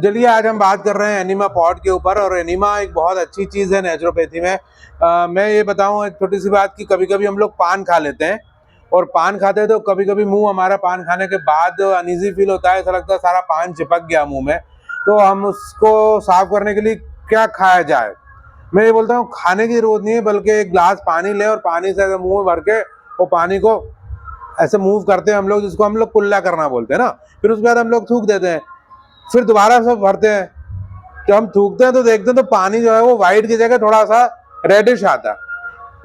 चलिए आज हम बात कर रहे हैं एनिमा पॉड के ऊपर। और एनिमा एक बहुत अच्छी चीज़ है नेचुरोपैथी में। मैं ये बताऊं एक छोटी सी बात कि कभी कभी हम लोग पान खा लेते हैं, और पान खाते हैं तो कभी कभी मुंह हमारा पान खाने के बाद अनईजी फील होता है, ऐसा लगता है सारा पान चिपक गया मुंह में। तो हम उसको साफ करने के लिए क्या खाया जाए? मैं ये बोलता हूँ खाने की जरूरत नहीं है, बल्कि एक गिलास पानी ले और पानी से मुंह में भर के वो पानी को ऐसे मूव करते हैं हम लोग, जिसको हम लोग कुल्ला करना बोलते हैं ना। फिर उसके बाद हम लोग थूक देते हैं, फिर दोबारा सब भरते हैं। जब हम थूकते हैं तो देखते हैं तो पानी जो है वो व्हाइट की जगह थोड़ा सा रेडिश आता है,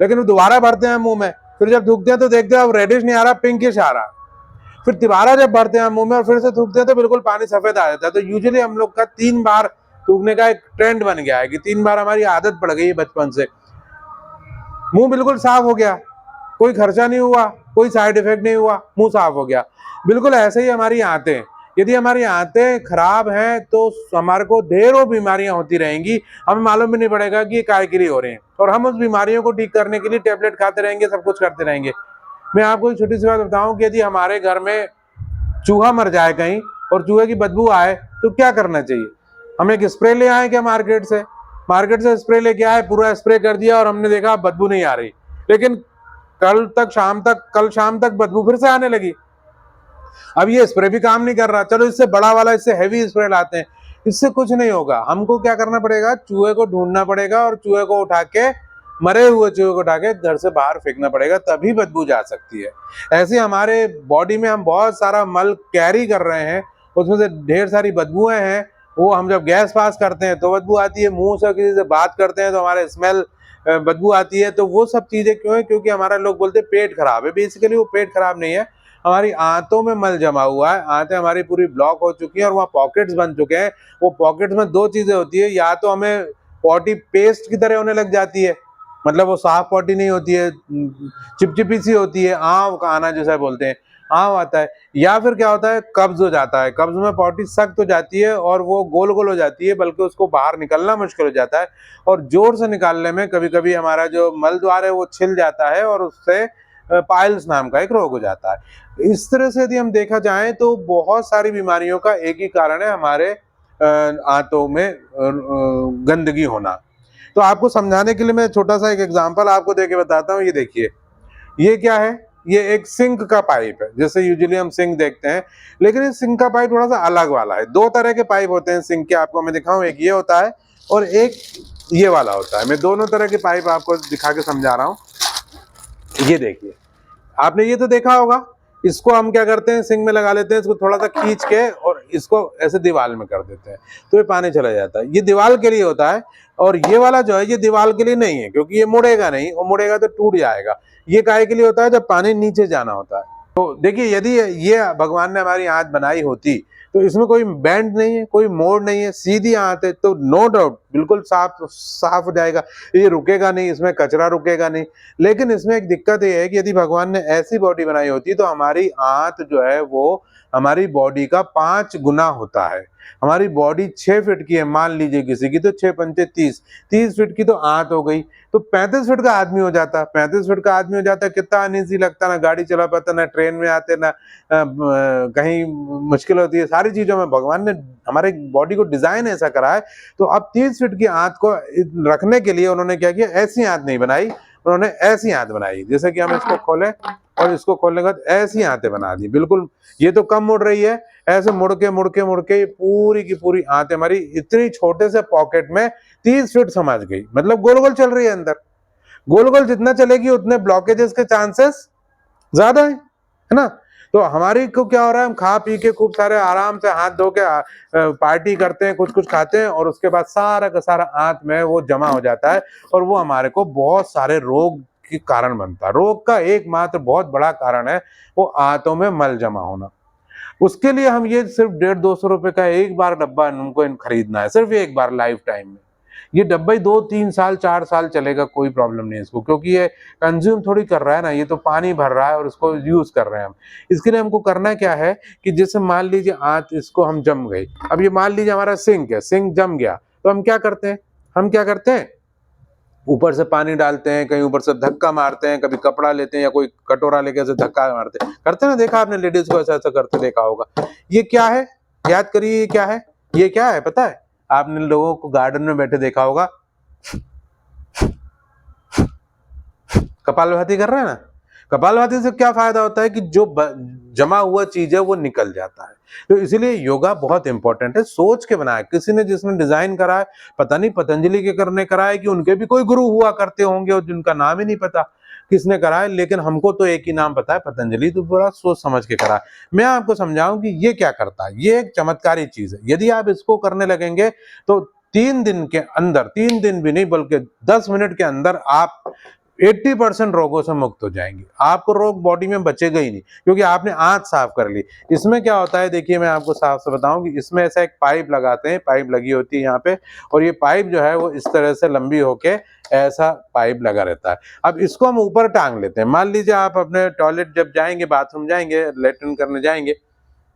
लेकिन दोबारा भरते हैं मुंह में, फिर जब थूकते हैं तो देखते हैं अब रेडिश नहीं आ रहा, पिंकिश आ रहा। फिर दोबारा जब भरते हैं मुंह में और फिर से थूकते हैं तो बिल्कुल पानी सफेद आ जाता है। तो यूजुअली हम लोग का 3 बार थूकने का एक ट्रेंड बन गया है कि 3 बार हमारी आदत पड़ गई है बचपन से। मुंह बिल्कुल साफ हो गया, कोई खर्चा नहीं हुआ, कोई साइड इफेक्ट नहीं हुआ, मुंह साफ हो गया। बिल्कुल ऐसे ही हमारी आंतें, यदि हमारी आंतें खराब हैं तो हमारे को ढेरों बीमारियां होती रहेंगी, हमें मालूम भी नहीं पड़ेगा कि ये काय के लिए हो रही हैं, और हम उस बीमारियों को ठीक करने के लिए टेबलेट खाते रहेंगे, सब कुछ करते रहेंगे। मैं आपको एक छोटी सी बात बताऊं कि यदि हमारे घर में चूहा मर जाए कहीं और चूहे की बदबू आए तो क्या करना चाहिए? हम एक स्प्रे ले आए क्या मार्केट से स्प्रे लेके आए, पूरा स्प्रे कर दिया और हमने देखा बदबू नहीं आ रही, लेकिन कल शाम तक बदबू फिर से आने लगी। अब ये स्प्रे भी काम नहीं कर रहा, चलो इससे बड़ा वाला, इससे हैवी स्प्रे लाते हैं, इससे कुछ नहीं होगा। हमको क्या करना पड़ेगा? चूहे को ढूंढना पड़ेगा और चूहे को उठा के, मरे हुए चूहे को उठा के घर से बाहर फेंकना पड़ेगा, तभी बदबू जा सकती है। ऐसे हमारे बॉडी में हम बहुत सारा मल कैरी कर रहे हैं, उसमें से ढेर सारी बदबुएं हैं। वो हम जब गैस पास करते हैं तो बदबू आती है, मुंह से किसी से बात करते हैं तो हमारे स्मेल बदबू आती है। तो वो सब चीजें क्यों है? क्योंकि हमारा लोग बोलते हैं पेट खराब है। बेसिकली वो पेट खराब नहीं है, हमारी आंतों में मल जमा हुआ है, आंतें हमारी पूरी ब्लॉक हो चुकी हैं और वहाँ पॉकेट्स बन चुके हैं। वो पॉकेट्स में 2 चीजें होती है, या तो हमें पॉटी पेस्ट की तरह होने लग जाती है, मतलब वो साफ पॉटी नहीं होती है, चिपचिपी सी होती है, आंव का आना जैसा बोलते हैं, आंव आता है। या फिर क्या होता है, कब्ज हो जाता है, कब्ज में पॉटी सख्त हो जाती है और वो गोल गोल हो जाती है, बल्कि उसको बाहर निकलना मुश्किल हो जाता है, और जोर से निकालने में कभी कभी हमारा जो मल द्वार है वो छिल जाता है और उससे पाइल्स नाम का एक रोग हो जाता है। इस तरह से यदि हम देखा जाए तो बहुत सारी बीमारियों का एक ही कारण है, हमारे आंतों में गंदगी होना। तो आपको समझाने के लिए मैं छोटा सा एक एग्जांपल आपको देके बताता हूँ। ये देखिए, ये क्या है? ये एक सिंक का पाइप है, जैसे यूजुअली हम सिंक देखते हैं, लेकिन इस सिंक का पाइप थोड़ा सा अलग वाला है। 2 तरह के पाइप होते हैं सिंक के, आपको मैं दिखाऊं। एक ये होता है और एक ये वाला होता है। मैं दोनों तरह के पाइप आपको दिखा के समझा रहा हूँ। ये देखिए, आपने ये तो देखा होगा, इसको हम क्या करते हैं, सिंक में लगा लेते हैं, इसको थोड़ा सा खींच के और इसको ऐसे दीवार में कर देते हैं तो ये पानी चला जाता है। ये दीवार के लिए होता है, और ये वाला जो है ये दीवार के लिए नहीं है, क्योंकि ये मुड़ेगा नहीं, वो मुड़ेगा तो टूट जाएगा। ये काहे के लिए होता है? जब पानी नीचे जाना होता है। तो देखिए, यदि ये भगवान ने हमारी आंत बनाई होती तो इसमें कोई बैंड नहीं है, कोई मोड़ नहीं है, सीधी आंत है, तो नो डाउट बिल्कुल साफ साफ हो जाएगा, ये रुकेगा नहीं, इसमें कचरा रुकेगा नहीं। लेकिन इसमें एक दिक्कत ये है कि यदि भगवान ने ऐसी बॉडी बनाई होती तो हमारी आंत जो है वो हमारी बॉडी का 5 गुना होता है। हमारी बॉडी 6 फीट की है, मान लीजिए किसी की, तो 6 पंचे 30 फीट की तो आंत हो गई, तो 35 फीट का आदमी हो जाता। 35 फीट का आदमी हो जाता, कितना अनईजी लगता, ना गाड़ी चला पाता, ना ट्रेन में आते, ना कहीं मुश्किल होती है। सारी चीजों में भगवान ने हमारे बॉडी को डिजाइन ऐसा करा है। तो अब 30 फीट की आंत को रखने के लिए उन्होंने क्या किया, ऐसी आंत नहीं बनाई, उन्होंने ऐसी आंत बनाई। जैसे कि हम इसको खोलें और इसको खोलने के बाद ऐसी आंतें बना दी, बिल्कुल ये तो कम मुड़ रही है, ऐसे मुड़ के पूरी की पूरी आंतें हमारी इतनी छोटे से पॉकेट में 30 फीट समझ गई, मतलब गोल गोल चल रही है अंदर। गोल गोल जितना चलेगी उतने ब्लॉकेजेस के चांसेस ज्यादा है ना। तो हमारी को क्या हो रहा है, हम खा पी के खूब सारे आराम से हाथ धो के पार्टी करते हैं, कुछ कुछ खाते हैं, और उसके बाद सारा का सारा आंत में वो जमा हो जाता है, और वो हमारे को बहुत सारे रोग के कारण बनता है। रोग का एकमात्र बहुत बड़ा कारण है वो आंतों में मल जमा होना। उसके लिए हम ये सिर्फ 150-200 रुपए का एक बार डब्बा उनको खरीदना है, सिर्फ एक बार लाइफ टाइम में। ये डब्बा ही 2-3 साल 4 साल चलेगा, कोई प्रॉब्लम नहीं है इसको, क्योंकि ये कंज्यूम थोड़ी कर रहा है ना, ये तो पानी भर रहा है और उसको यूज कर रहे हैं हम। इसके लिए हमको करना क्या है कि जैसे मान लीजिए आंत इसको हम जम गई, अब ये मान लीजिए हमारा सिंक है, सिंक जम गया, तो हम क्या करते हैं, ऊपर से पानी डालते हैं, कहीं ऊपर से धक्का मारते हैं, कभी कपड़ा लेते हैं या कोई कटोरा लेके ऐसे धक्का मारते हैं, करते हैं ना, देखा आपने लेडीज को ऐसा ऐसा करते देखा होगा। ये क्या है? याद करिए, ये क्या है? ये क्या है पता है? आपने लोगों को गार्डन में बैठे देखा होगा, कपालभाति कर रहे हैं ना। कपालभाति से क्या फायदा होता है कि जो जमा हुआ चीज है वो निकल जाता है। तो इसीलिए योगा बहुत इंपॉर्टेंट है। सोच के बनाया किसी ने, जिसने डिजाइन करा है, पता नहीं पतंजलि के करने करा है कि उनके भी कोई गुरु हुआ करते होंगे और जिनका नाम ही नहीं पता किसने करा है, लेकिन हमको तो एक ही नाम पता है, पतंजलि। तो पूरा सोच समझ के करा है। मैं आपको समझाऊं कि ये क्या करता है। ये एक चमत्कारी चीज है। यदि आप इसको करने लगेंगे तो 3 दिन के अंदर, 3 दिन भी नहीं बल्कि 10 मिनट के अंदर आप 80% रोगों से मुक्त हो जाएंगे। आपको रोग बॉडी में बचेगा ही नहीं, क्योंकि आपने आंत साफ कर ली। इसमें क्या होता है, देखिए मैं आपको साफ से बताऊं कि इसमें ऐसा एक पाइप लगाते हैं, पाइप लगी होती है यहाँ पे, और ये पाइप जो है वो इस तरह से लंबी होके ऐसा पाइप लगा रहता है। अब इसको हम ऊपर टांग लेते हैं। मान लीजिए आप अपने टॉयलेट जब जाएंगे, बाथरूम जाएंगे, लेटरिन करने जाएंगे,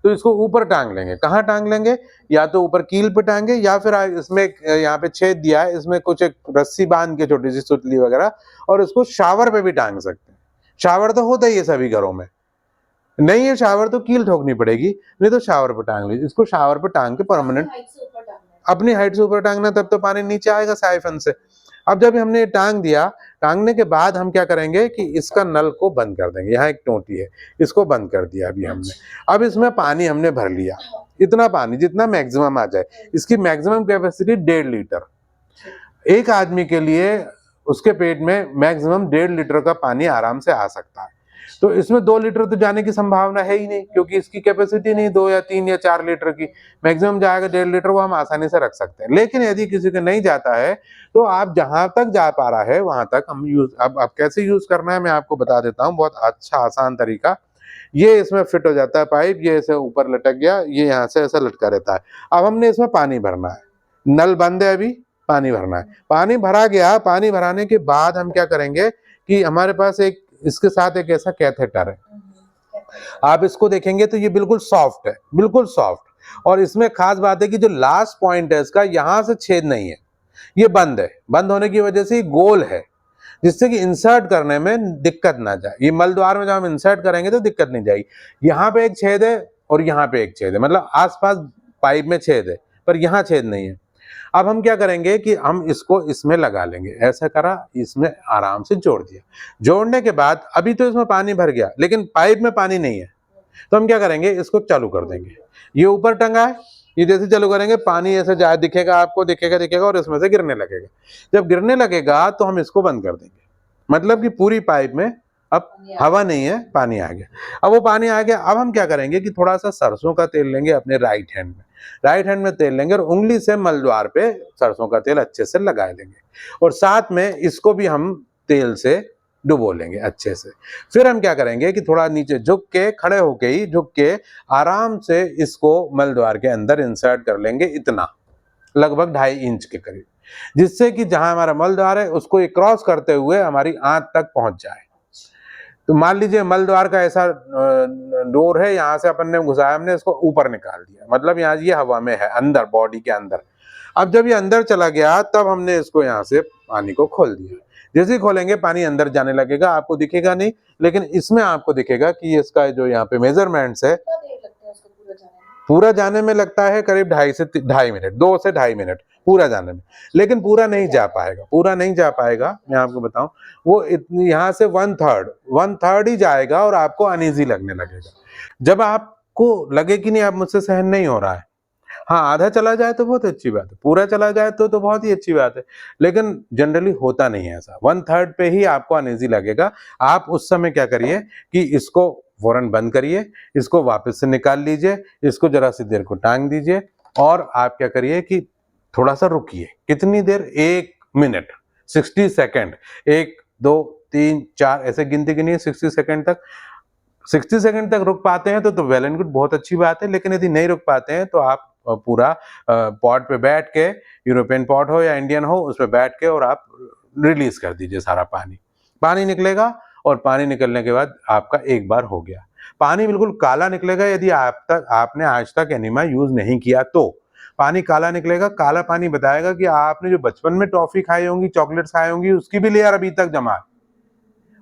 तो इसको ऊपर टांग लेंगे। कहाँ टांग लेंगे? या तो ऊपर कील पे टांगे, या फिर इसमें यहाँ पे छेद दिया है, इसमें कुछ एक रस्सी बांध के, छोटी सी सुतली वगैरह, और इसको शावर पे भी टांग सकते हैं। शावर तो होता ही है सभी घरों में, नहीं है शावर तो कील ठोकनी पड़ेगी, नहीं तो शावर पे टांग लीजिए। इसको शावर पे टांग के परमानेंट अपनी हाइट से ऊपर टांगना, तब तो पानी नीचे आएगा साइफन से। अब जब हमने टांग दिया, टांगने के बाद हम क्या करेंगे कि इसका नल को बंद कर देंगे। यहाँ एक टोटी है, इसको बंद कर दिया अभी हमने। अब इसमें पानी हमने भर लिया, इतना पानी जितना मैक्सिमम आ जाए। इसकी मैक्सिमम कैपेसिटी 1.5 लीटर। एक आदमी के लिए उसके पेट में मैक्सिमम 1.5 लीटर का पानी आराम से आ सकता है। तो इसमें 2 लीटर तो जाने की संभावना है ही नहीं, क्योंकि इसकी कैपेसिटी नहीं 2 या 3 या 4 लीटर की। मैक्सिमम जाएगा 1.5 लीटर, वो हम आसानी से रख सकते हैं। लेकिन यदि किसी को नहीं जाता है तो आप जहां तक जा पा रहा है वहां तक हम यूज, अब कैसे यूज करना है मैं आपको बता देता हूँ, बहुत अच्छा आसान तरीका। ये इसमें फिट हो जाता है पाइप, ये ऐसे ऊपर लटक गया, ये यहाँ से ऐसा लटका रहता है। अब हमने इसमें पानी भरना है, नल बंद है, अभी पानी भरना है। पानी भरा गया, पानी भराने के बाद हम क्या करेंगे कि हमारे पास एक इसके साथ एक ऐसा कैथेटर है। आप इसको देखेंगे तो ये बिल्कुल सॉफ्ट है, बिल्कुल सॉफ्ट। और इसमें खास बात है कि जो लास्ट पॉइंट है इसका, यहां से छेद नहीं है, ये बंद है। बंद होने की वजह से ये गोल है, जिससे कि इंसर्ट करने में दिक्कत ना जाए। ये मल द्वार में जब हम इंसर्ट करेंगे तो दिक्कत नहीं जाएगी। यहाँ पे एक छेद है और यहाँ पे एक छेद है, मतलब आसपास पाइप में छेद है, पर यहाँ छेद नहीं है। अब हम क्या करेंगे कि हम इसको इसमें लगा लेंगे। ऐसा करा, इसमें आराम से जोड़ दिया। जोड़ने के बाद अभी तो इसमें पानी भर गया, लेकिन पाइप में पानी नहीं है, तो हम क्या करेंगे, इसको चालू कर देंगे। ये ऊपर टंगा है, ये जैसे चालू करेंगे पानी ऐसे जाए दिखेगा, आपको दिखेगा और इसमें से गिरने लगेगा। जब गिरने लगेगा तो हम इसको बंद कर देंगे, मतलब कि पूरी पाइप में अब हवा नहीं है, पानी आ गया। अब वो पानी आ गया, अब हम क्या करेंगे कि थोड़ा सा सरसों का तेल लेंगे अपने राइट हैंड में। राइट हैंड में तेल लेंगे और उंगली से मलद्वार पे सरसों का तेल अच्छे से लगा लेंगे, और साथ में इसको भी हम तेल से डुबो लेंगे अच्छे से। फिर हम क्या करेंगे कि थोड़ा नीचे झुक के, खड़े होके ही झुक के आराम से इसको मलद्वार के अंदर इंसर्ट कर लेंगे, इतना लगभग 2.5 इंच के करीब, जिससे कि जहां हमारा मलद्वार है उसको ये क्रॉस करते हुए हमारी आंत तक पहुंच जाए। तो मान लीजिए मलद्वार का ऐसा डोर है, यहाँ से अपन ने घुसाया, हमने इसको ऊपर निकाल दिया, मतलब यहाँ ये हवा में है, अंदर बॉडी के अंदर। अब जब ये अंदर चला गया तब हमने इसको यहाँ से पानी को खोल दिया। जैसे ही खोलेंगे पानी अंदर जाने लगेगा, आपको दिखेगा नहीं, लेकिन इसमें आपको दिखेगा कि इसका जो यहाँ पे मेजरमेंट्स है, पूरा जाने में लगता है करीब 2.5 से 2.5 मिनट, 2 से 2.5 मिनट पूरा जाने में। लेकिन पूरा नहीं जा पाएगा, पूरा नहीं जा पाएगा, मैं आपको बताऊं, वो इतनी यहाँ से 1/3 ही जाएगा और आपको अनईजी लगने लगेगा। जब आपको लगे कि नहीं अब मुझसे सहन नहीं हो रहा है, हाँ आधा चला जाए तो बहुत अच्छी बात है, पूरा चला जाए तो बहुत ही अच्छी बात है, लेकिन जनरली होता नहीं है ऐसा। 1/3 पे ही आपको अनईजी लगेगा। आप उस समय क्या करिए कि इसको फौरन बंद करिए, इसको वापस से निकाल लीजिए, इसको जरा सी देर को टांग दीजिए, और आप क्या करिए कि थोड़ा सा रुकिए। कितनी देर? 1 मिनट, 60 सेकेंड, 1 2 3 4 ऐसे गिनती गिनिए 60 सेकेंड तक। 60 सेकेंड तक रुक पाते हैं तो वेल एंड गुड, बहुत अच्छी बात है। लेकिन यदि नहीं रुक पाते हैं तो आप पूरा पॉट पे बैठ के, यूरोपियन पॉट हो या इंडियन हो, उस पे बैठ के और आप रिलीज कर दीजिए सारा पानी। पानी निकलेगा, और पानी निकलने के बाद आपका एक बार हो गया। पानी बिल्कुल काला निकलेगा यदि आपने आज तक एनिमा यूज नहीं किया तो। पानी काला निकलेगा। काला पानी बताएगा कि आपने जो बचपन में टॉफी खाई होंगी, चॉकलेट्स खाई होंगी, उसकी भी लेयर अभी तक जमा है।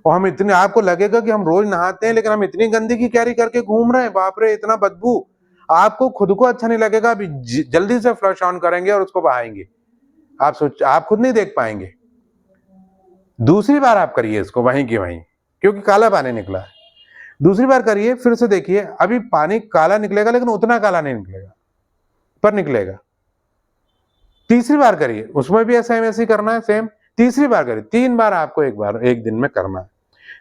और हम इतने, आपको लगेगा कि हम रोज नहाते हैं, लेकिन हम इतनी गंदगी कैरी करके घूम रहे हैं, बाप रे इतना बदबू। आपको खुद को अच्छा नहीं लगेगा, अभी जल्दी से फ्लश ऑन करेंगे और उसको बहाएंगे, आप खुद नहीं देख पाएंगे। दूसरी बार आप करिए इसको वहीं की वहीं, क्योंकि काला पानी निकला है। दूसरी बार करिए, फिर से देखिए, अभी पानी काला निकलेगा लेकिन उतना काला नहीं निकलेगा, पर निकलेगा। तीसरी बार करिए, उसमें भी ऐसा ही करना है सेम। तीसरी बार करिए, 3 बार आपको एक दिन में करना है।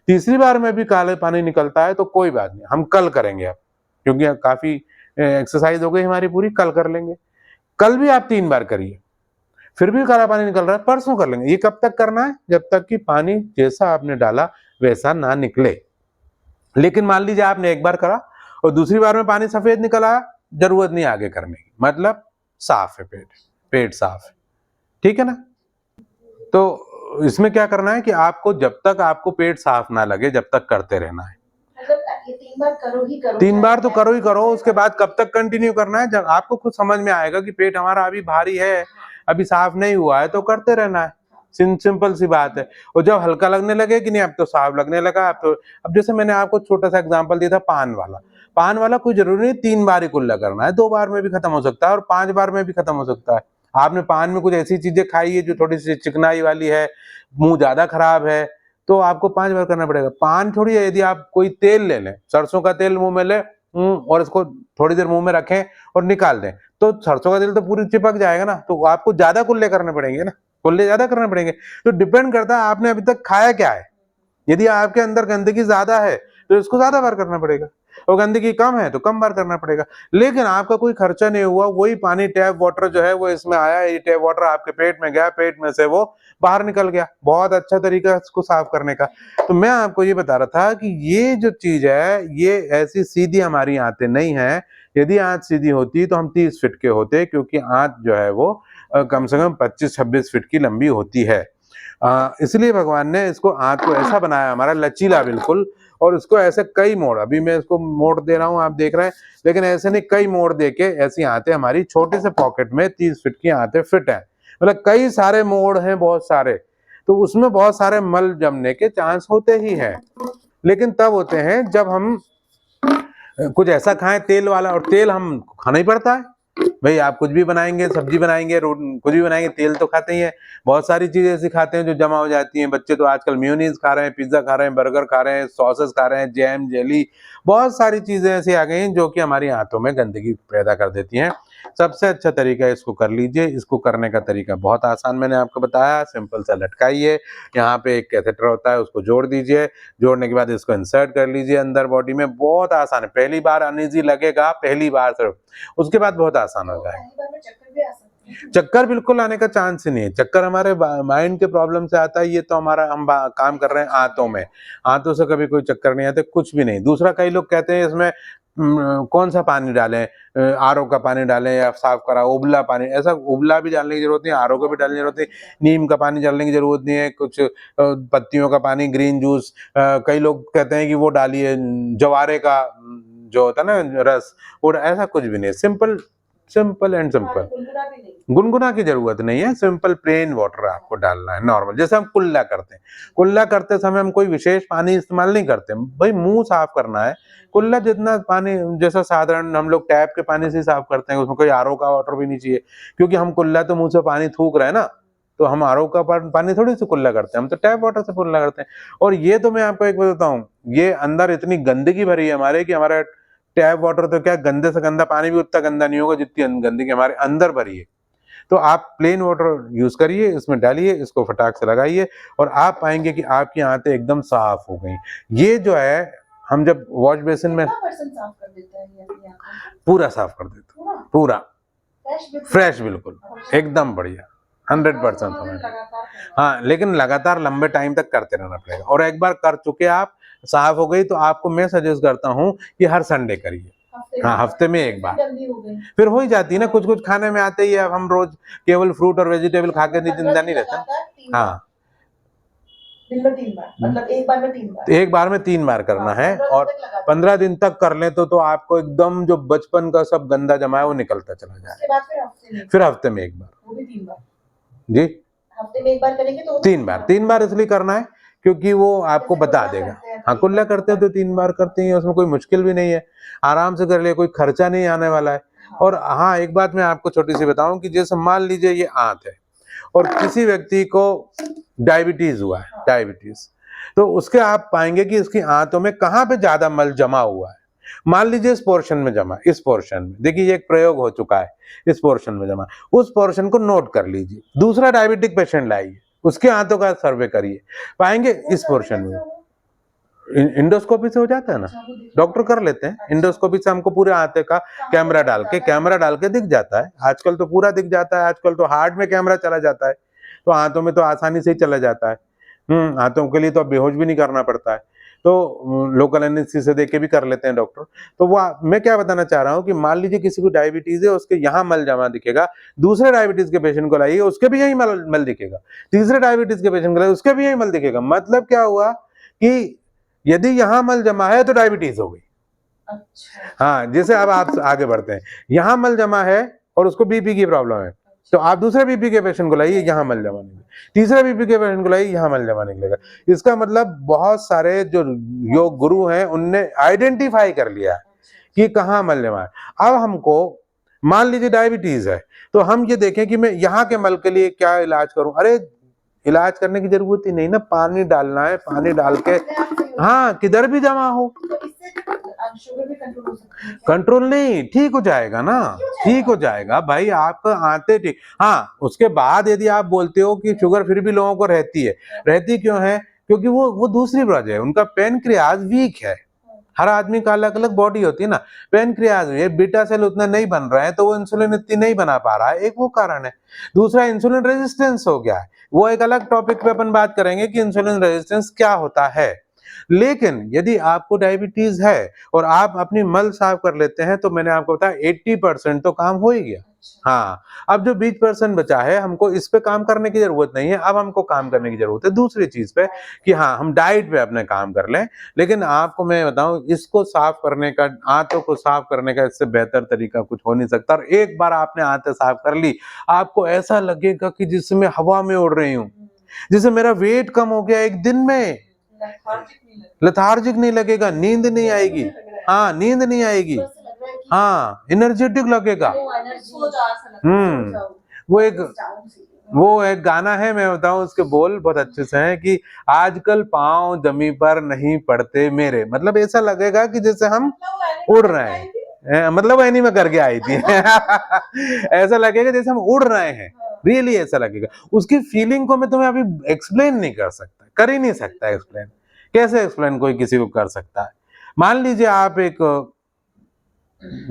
तीसरी बार में भी काले पानी निकलता है तो कोई बात नहीं, हम कल करेंगे अब, क्योंकि काफी एक्सरसाइज हो गई हमारी पूरी, कल कर लेंगे। कल भी आप 3 बार करिए, फिर भी काला पानी निकल रहा है, परसों कर लेंगे। ये कब तक करना है? जब तक कि पानी जैसा आपने डाला वैसा ना निकले। लेकिन मान लीजिए आपने एक बार करा और दूसरी बार में पानी सफेद निकल आया, जरूरत नहीं आगे करने की, मतलब साफ है पेट साफ है, ठीक है ना। तो इसमें क्या करना है कि आपको जब तक आपको पेट साफ ना लगे जब तक करते रहना है। ये 3 बार करो ही करो, 3 बार तो करो ही करो, उसके बाद कब तक कंटिन्यू करना है? जब आपको खुद समझ में आएगा कि पेट हमारा अभी भारी है, अभी साफ नहीं हुआ है, तो करते रहना है। सिंपल सी बात है। और जब हल्का लगने लगे कि नहीं अब तो साफ लगने लगा, अब जैसे मैंने आपको छोटा सा एग्जांपल दिया था पान वाला कोई जरूरी नहीं 3 बार ही कुल्ला करना है, 2 बार में भी खत्म हो सकता है और 5 बार में भी खत्म हो सकता है। आपने पान में कुछ ऐसी चीजें खाई है जो थोड़ी सी चिकनाई वाली है, मुंह ज्यादा खराब है, तो आपको 5 बार करना पड़ेगा। पान थोड़ी है, यदि आप कोई तेल ले लें, सरसों का तेल मुंह में ले और इसको थोड़ी देर मुंह में रखें और निकाल दें, तो सरसों का तेल तो पूरी चिपक जाएगा ना, तो आपको ज्यादा कुल्ले करने पड़ेंगे ना, कुल्ले ज्यादा करने पड़ेंगे। तो डिपेंड करता है आपने अभी तक खाया क्या है। यदि आपके अंदर गंदगी ज्यादा है तो इसको ज्यादा बार करना पड़ेगा, और गंदगी कम है तो कम बार करना पड़ेगा। लेकिन आपका कोई खर्चा नहीं हुआ, वही पानी टैप वाटर जो है वो इसमें आया, ये टैप वाटर आपके पेट में गया, पेट में से वो बाहर निकल गया। बहुत अच्छा तरीका है इसको साफ करने का। तो मैं आपको ये बता रहा था कि ये जो चीज है ये ऐसी सीधी हमारी आंतें नहीं है। यदि आंत सीधी होती तो हम 30 फीट के होते, क्योंकि आंत जो है वो कम से कम 25-26 फीट की लंबी होती है। इसलिए भगवान ने इसको आंत को ऐसा बनाया हमारा लचीला बिल्कुल, और इसको ऐसे कई मोड़, अभी मैं इसको मोड़ दे रहा हूं आप देख रहे हैं, लेकिन ऐसे नहीं, कई मोड़ देके ऐसी आंतें हमारी छोटे से पॉकेट में 30 फीट की आंतें फिट है, मतलब कई सारे मोड़ हैं बहुत सारे, तो उसमें बहुत सारे मल जमने के चांस होते ही हैं। लेकिन तब होते हैं जब हम कुछ ऐसा खाएं तेल वाला, और तेल हम खाना ही पड़ता है भाई। आप कुछ भी बनाएंगे, सब्जी बनाएंगे, कुछ भी बनाएंगे, तेल तो खाते ही है। बहुत सारी चीजें ऐसी खाते हैं जो जमा हो जाती हैं। बच्चे तो आजकल मेयोनीज खा रहे हैं, पिज्जा खा रहे हैं, बर्गर खा रहे हैं, सॉसेस खा रहे हैं, जैम जेली, बहुत सारी चीजें ऐसी आ गई हैं जो कि हमारी आंतों में गंदगी पैदा कर देती हैं। सबसे अच्छा तरीका इसको कर लीजिए। इसको करने का तरीका बहुत आसान मैंने आपको बताया, सिंपल सा लटकाइए, यहाँ पे एक कैथेटर होता है उसको जोड़ दीजिए, जोड़ने के बाद इसको इंसर्ट कर लीजिए अंदर बॉडी में। बहुत आसान है, पहली बार अनईजी लगेगा, पहली बार सिर्फ, उसके बाद बहुत आसान हो जाएगा। चक्कर बिल्कुल आने का चांस ही नहीं है। चक्कर हमारे माइंड के प्रॉब्लम से आता है, ये तो हमारा हम काम कर रहे हैं आंतों में, आंतों से कभी कोई चक्कर नहीं आते, कुछ भी नहीं। दूसरा, कई लोग कहते हैं इसमें कौन सा पानी डालें, आरओ का पानी डालें या साफ करा उबला पानी। ऐसा उबला भी डालने की जरूरत नहीं, आरओ का भी डालने की जरूरत नहीं, नीम का पानी डालने की जरूरत नहीं है, कुछ पत्तियों का पानी, ग्रीन जूस, कई लोग कहते हैं कि वो डालिए जवारे का जो होता है ना रस, और ऐसा कुछ भी नहीं। सिंपल एंड सिंपल, गुनगुना की जरूरत नहीं है, सिंपल प्लेन वाटर आपको डालना है नॉर्मल, जैसे हम कुल्ला करते हैं। कुल्ला करते समय हम कोई विशेष पानी इस्तेमाल नहीं करते भाई, मुंह साफ करना है। कुल्ला जितना पानी जैसा साधारण हम लोग टैप के पानी से साफ करते हैं, उसमें कोई आरओ का वाटर भी नहीं चाहिए, क्योंकि हम कुल्ला तो मुंह से पानी थूक रहे हैं ना, तो हम आरओ का पानी थोड़ी से कुल्ला करते हैं, हम तो टैप वाटर से कुल्ला करते हैं। और ये तो मैं आपको एक बताता हूँ, ये अंदर इतनी गंदगी भरी है हमारे कि हमारा टैप वाटर तो क्या, गंदे से गंदा पानी भी उतना गंदा नहीं होगा जितनी गंदगी हमारे अंदर भरी है। तो आप प्लेन वाटर यूज करिए, इसमें डालिए, इसको फटाक से लगाइए, और आप पाएंगे कि आपकी आंतें एकदम साफ हो गई। ये जो है, हम जब वॉश बेसिन में साफ कर देता है ये पूरा साफ कर देता है, पूरा फ्रेश बिल्कुल एकदम बढ़िया 100%। हाँ, लेकिन लगातार लंबे टाइम तक करते रहना पड़ेगा। और एक बार कर चुके आप, साफ हो गई, तो आपको मैं सजेस्ट करता हूँ कि हर संडे करिए। हाँ, हफ्ते में एक बार, फिर हो ही जाती है ना। कुछ कुछ खाने में आते ही है, अब हम रोज केवल फ्रूट और वेजिटेबल खा के जिंदा नहीं रहता। हाँ, दिन में 3 बार, मतलब एक बार में 3 बार, एक बार में 3 बार करना है, और 15 दिन तक कर ले तो आपको एकदम जो बचपन का सब गंदा जमा है वो निकलता चला जाए। फिर हफ्ते में एक बार, वो भी 3 बार जी, हफ्ते में एक बार करेंगे तो 3 बार। 3 बार इसलिए करना है क्योंकि वो आपको जैसे बता कुल्ला देगा। करते हैं हाँ, तो कुल्ला 3 बार करते हैं तो 3 बार करते हैं, उसमें कोई मुश्किल भी नहीं है, आराम से कर लिए, कोई खर्चा नहीं आने वाला है। हाँ। और हाँ, एक बात मैं आपको छोटी सी बताऊं कि जैसे मान लीजिए ये आंत है और किसी व्यक्ति को डायबिटीज हुआ है, हाँ। डायबिटीज, तो उसके आप पाएंगे कि इसकी आंतों में कहाँ पे ज्यादा मल जमा हुआ है। मान लीजिए इस पोर्शन में जमा, इस पोर्शन में देखिए ये एक प्रयोग हो चुका है, इस पोर्शन में जमा, उस पोर्शन को नोट कर लीजिए। दूसरा डायबिटिक पेशेंट लाइए, उसके आंतों का सर्वे करिए, पाएंगे इस पोर्शन में। इंडोस्कोपी से हो जाता है ना, अच्छा, वो दिख डॉक्टर जाता कर है। लेते हैं। अच्छा। इंडोस्कोपी से हमको पूरे आंते का कहाँ कैमरा पे डाल के, ज्यादा कैमरा डाल के दिख जाता है। आजकल तो पूरा दिख जाता है, आजकल तो हार्ट में कैमरा चला जाता है, तो आंतों में तो आसानी से ही चला जाता है। आंतों के लिए तो अब बेहोश भी नहीं करना पड़ता है, तो लोकल एनेस्थीसिया देके भी कर लेते हैं डॉक्टर। तो वो मैं क्या बताना चाह रहा हूँ कि मान लीजिए किसी को डायबिटीज है, उसके यहाँ मल जमा दिखेगा, दूसरे डायबिटीज के पेशेंट को लाइए, उसके भी यही मल दिखेगा, तीसरे डायबिटीज के पेशेंट को लाइए, उसके भी यही मल दिखेगा। मतलब क्या हुआ कि यदि यहाँ मल जमा है तो डायबिटीज हो गई। अच्छा। हाँ, जैसे अब आप आगे बढ़ते हैं, यहाँ मल जमा है और उसको बीपी की प्रॉब्लम है, तो आप दूसरे बीपी के पेशेंट को लाइए, यहाँ मल जमा निकलेगा, तीसरे बीपी के पेशेंट को लाइए, यहाँ मल जमा निकलेगा। इसका मतलब बहुत सारे जो योग गुरु हैं उनने आइडेंटिफाई कर लिया है कि कहाँ मल जमा है। अब हमको मान लीजिए डायबिटीज है, तो हम ये देखें कि मैं यहाँ के मल के लिए क्या इलाज करूं। अरे इलाज करने की जरूरत ही नहीं ना, पानी डालना है, पानी डाल के हाँ किधर भी जमा हो, तो इससे शुगर भी कंट्रोल हो सकती है क्या? कंट्रोल नहीं, ठीक हो जाएगा ना, ठीक हो जाएगा भाई, आपका आते ठीक। हाँ, उसके बाद यदि आप बोलते हो कि शुगर फिर भी लोगों को रहती है, रहती क्यों है? क्योंकि वो दूसरी वजह है, उनका पेनक्रियाज वीक है। हर आदमी का अलग अलग बॉडी होती है ना, पेनक्रियाज में बीटा सेल उतना नहीं बन रहे हैं, तो वो इंसुलिन इतनी नहीं बना पा रहा है, एक वो कारण है। दूसरा इंसुलिन रेजिस्टेंस हो गया है, वो एक अलग टॉपिक पे अपन बात करेंगे कि इंसुलिन रेजिस्टेंस क्या होता है। लेकिन यदि आपको डायबिटीज है और आप अपनी मल साफ कर लेते हैं, तो मैंने आपको बताया 80% तो काम हो ही गया। हाँ, अब जो 20% बचा है, हमको इस पे काम करने की जरूरत नहीं है, अब हमको काम करने की जरूरत है दूसरी चीज पे, कि हाँ हम डाइट पे अपने काम कर लें। लेकिन आपको मैं बताऊं, इसको साफ करने का, आंतों को साफ करने का इससे बेहतर तरीका कुछ हो नहीं सकता। और एक बार आपने आंतें साफ कर ली, आपको ऐसा लगेगा कि जिससे मैं हवा में उड़ रही हूँ, जिससे मेरा वेट कम हो गया एक दिन में। लेथार्जिक नहीं लगेगा, नींद नहीं आएगी, हाँ नींद नहीं आएगी, हाँ एनर्जेटिक लगेगा। वो एक गाना है, मैं बताऊं उसके बोल बहुत अच्छे से हैं कि आजकल पांव जमी पर नहीं पड़ते मेरे, मतलब ऐसा लगेगा कि जैसे हम उड़ रहे हैं, मतलब एनीमे करके आई थी ऐसा लगेगा जैसे हम उड़ रहे हैं, रियली ऐसा लगेगा। उसकी फीलिंग को मैं तुम्हें अभी एक्सप्लेन नहीं कर सकता, कर ही नहीं सकता एक्सप्लेन। कैसे एक्सप्लेन कोई किसी को कर सकता है? मान लीजिए आप एक